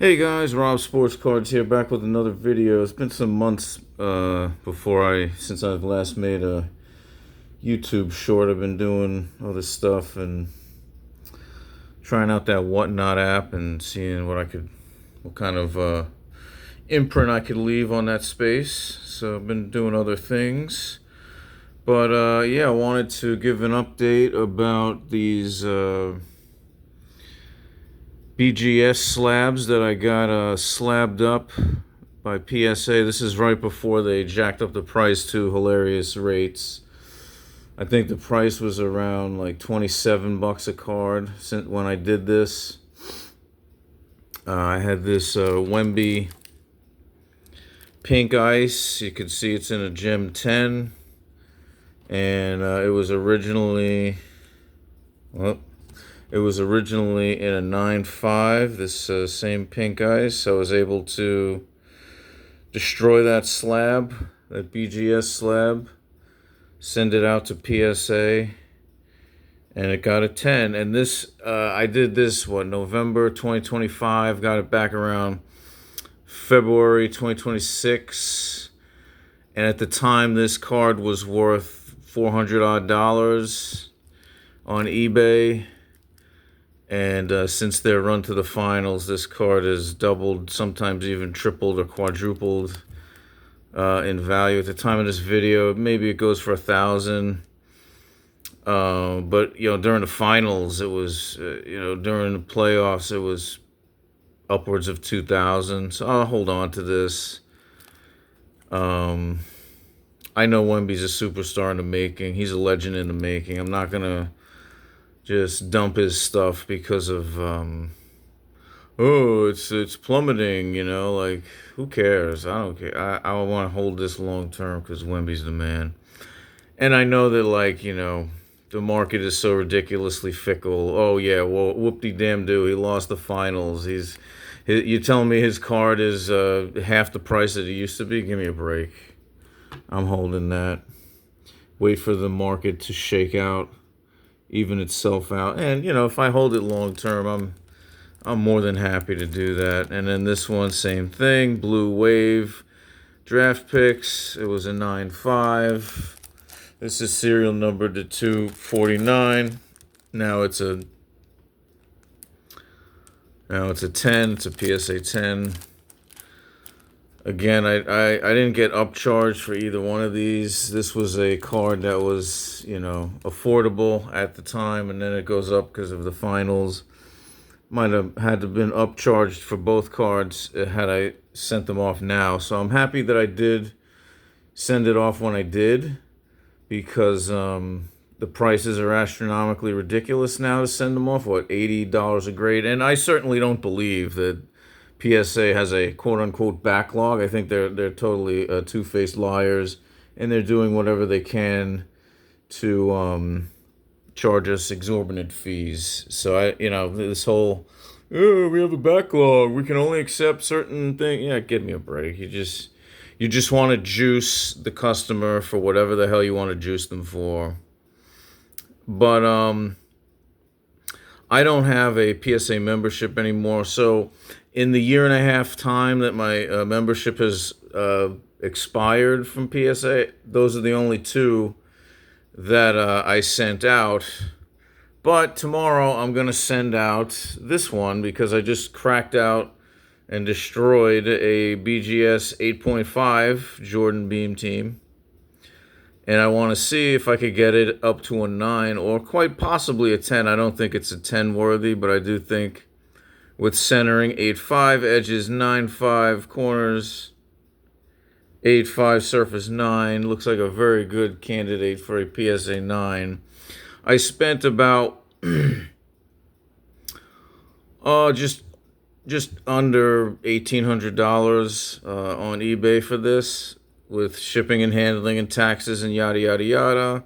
Hey guys, Rob Sports Cards here, back with another video. It's been some months since I've last made a YouTube short. I've been doing all this stuff and trying out that Whatnot app and seeing what kind of imprint I could leave on that space. So I've been doing other things, but yeah, I wanted to give an update about these BGS slabs that I got slabbed up by PSA. This is right before they jacked up the price to hilarious rates. I think the price was around like 27 bucks a card when I did this. I had this Wemby pink ice. You can see it's in a Gem 10. And it was originally in a 9.5, this same pink ice. So I was able to destroy that slab, that BGS slab, send it out to PSA, and it got a 10. And this, I did this, November 2025, got it back around February 2026. And at the time, this card was worth $400 odd on eBay. And since their run to the finals, this card has doubled, sometimes even tripled or quadrupled in value. At the time of this video, maybe it goes for $1,000. But during the finals, it was during the playoffs, it was upwards of $2,000. So I'll hold on to this. I know Wemby's a superstar in the making. He's a legend in the making. I'm not gonna just dump his stuff because of it's plummeting, like who cares? I don't care. I want to hold this long term because Wemby's the man. And I know that the market is so ridiculously fickle. Oh yeah, well whoop-de-damn-do, he lost the finals. You telling me his card is half the price that it used to be? Give me a break. I'm holding that. Wait for the market to shake out, even itself out. And if I hold it long term, I'm more than happy to do that. And then this one, same thing, Blue Wave draft picks. It was a 9.5. This is serial number to 249. Now it's a 10. It's a PSA 10. Again, I didn't get upcharged for either one of these. This was a card that was, affordable at the time, and then it goes up because of the finals. Might have had to been upcharged for both cards had I sent them off now. So I'm happy that I did send it off when I did, because the prices are astronomically ridiculous now to send them off. $80 a grade? And I certainly don't believe that PSA has a quote-unquote backlog. I think they're totally two-faced liars, and they're doing whatever they can to charge us exorbitant fees. So this whole, oh, we have a backlog, we can only accept certain things. Yeah, give me a break. You just want to juice the customer for whatever the hell you want to juice them for. But I don't have a PSA membership anymore, so in the year and a half time that my membership has expired from PSA, those are the only two that I sent out. But tomorrow I'm going to send out this one because I just cracked out and destroyed a BGS 8.5 Jordan Beam team. And I want to see if I could get it up to a 9 or quite possibly a 10. I don't think it's a 10 worthy, but I do think with centering 8.5, edges 9.5, corners 8.5, surface 9. Looks like a very good candidate for a PSA 9. I spent about just under $1,800 on eBay for this, with shipping and handling and taxes and yada yada yada.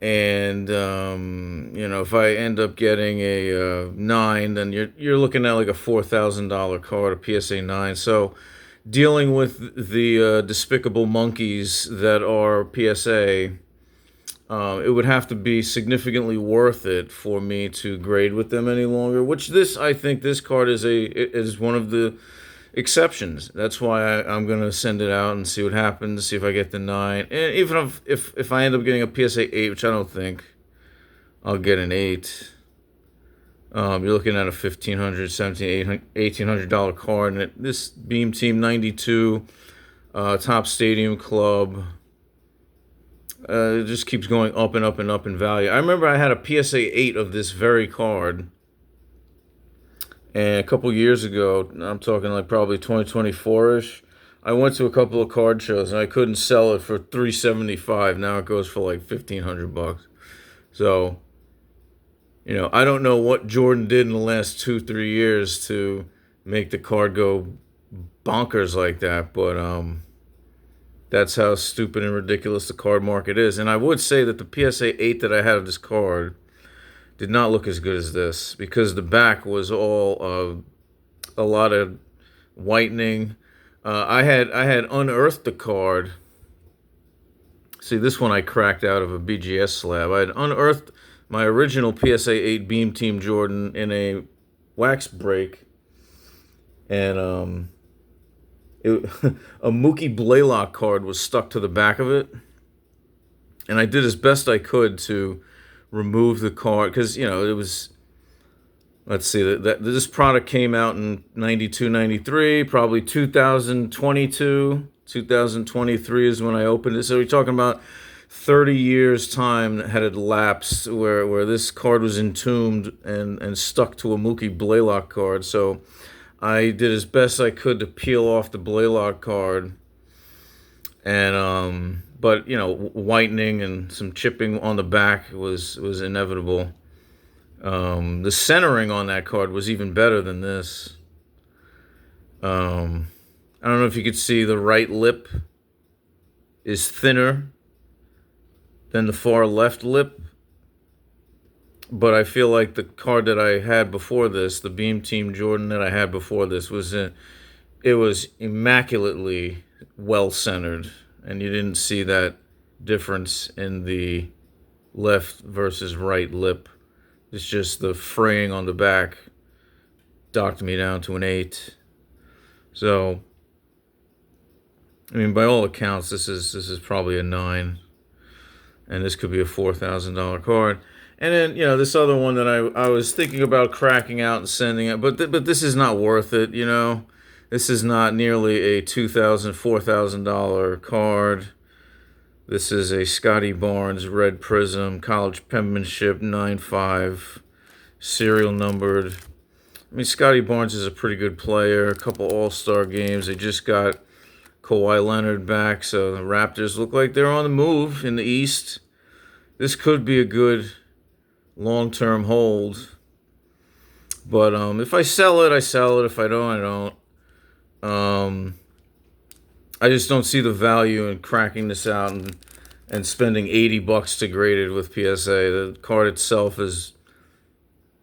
And if I end up getting a 9, then you're looking at like a $4,000 card, a PSA 9. So dealing with the despicable monkeys that are PSA, It would have to be significantly worth it for me to grade with them any longer. Which I think this card is one of the exceptions. That's why I'm gonna send it out and see what happens. See if I get the 9, and even if I end up getting a PSA 8, which I don't think I'll get an 8. You're looking at a $1,500, $1,700, $1,800 card, and this Beam Team 92 Top Stadium Club. It just keeps going up and up and up in value. I remember I had a PSA 8 of this very card, and a couple years ago, I'm talking like probably 2024-ish, I went to a couple of card shows and I couldn't sell it for $375. Now it goes for like $1,500. So, I don't know what Jordan did in the last 2-3 years to make the card go bonkers like that, but that's how stupid and ridiculous the card market is. And I would say that the PSA 8 that I had of this card did not look as good as this, because the back was all a lot of whitening. I had unearthed the card. See, this one I cracked out of a BGS slab. I had unearthed my original PSA 8 Beam Team Jordan in a wax break, and a Mookie Blaylock card was stuck to the back of it, and I did as best I could to remove the card, because it was, let's see, that this product came out in 92, 93, probably 2022, 2023 is when I opened it. So we're talking about 30 years time that had elapsed where this card was entombed and stuck to a Mookie Blaylock card. So I did as best I could to peel off the Blaylock card, and but whitening and some chipping on the back was inevitable. The centering on that card was even better than this. I don't know if you could see, the right lip is thinner than the far left lip, but I feel like the card that I had before this, the Beam Team Jordan that I had before this, it was immaculately well centered, and you didn't see that difference in the left versus right lip. It's just the fraying on the back docked me down to an 8. So, I mean, by all accounts, this is probably a 9, and this could be a $4,000 card. And then, this other one that I was thinking about cracking out and sending it, but this is not worth it, This is not nearly a $2,000, $4,000 card. This is a Scotty Barnes Red Prism, college penmanship, 9.5, serial numbered. I mean, Scotty Barnes is a pretty good player, a couple all-star games. They just got Kawhi Leonard back, so the Raptors look like they're on the move in the East. This could be a good long-term hold, but if I sell it, I sell it. If I don't, I don't. I just don't see the value in cracking this out and spending $80 to grade it with PSA. The card itself is,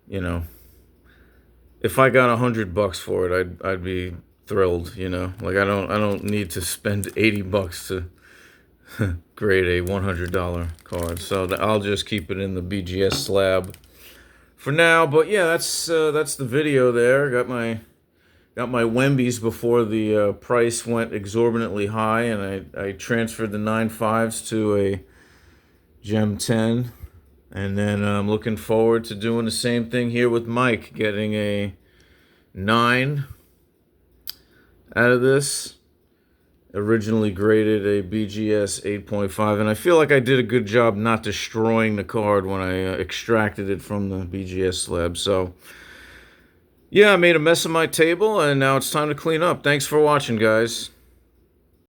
if I got $100 for it, I'd be thrilled. Like I don't need to spend $80 to grade a $100 card. So I'll just keep it in the BGS slab for now. But yeah, that's the video there. Got my Wembies before the price went exorbitantly high, and I transferred the 9.5s to a Gem 10, and then I'm looking forward to doing the same thing here with Mike, getting a 9 out of this. Originally graded a BGS 8.5, and I feel like I did a good job not destroying the card when I extracted it from the BGS slab. So yeah, I made a mess of my table, and now it's time to clean up. Thanks for watching, guys.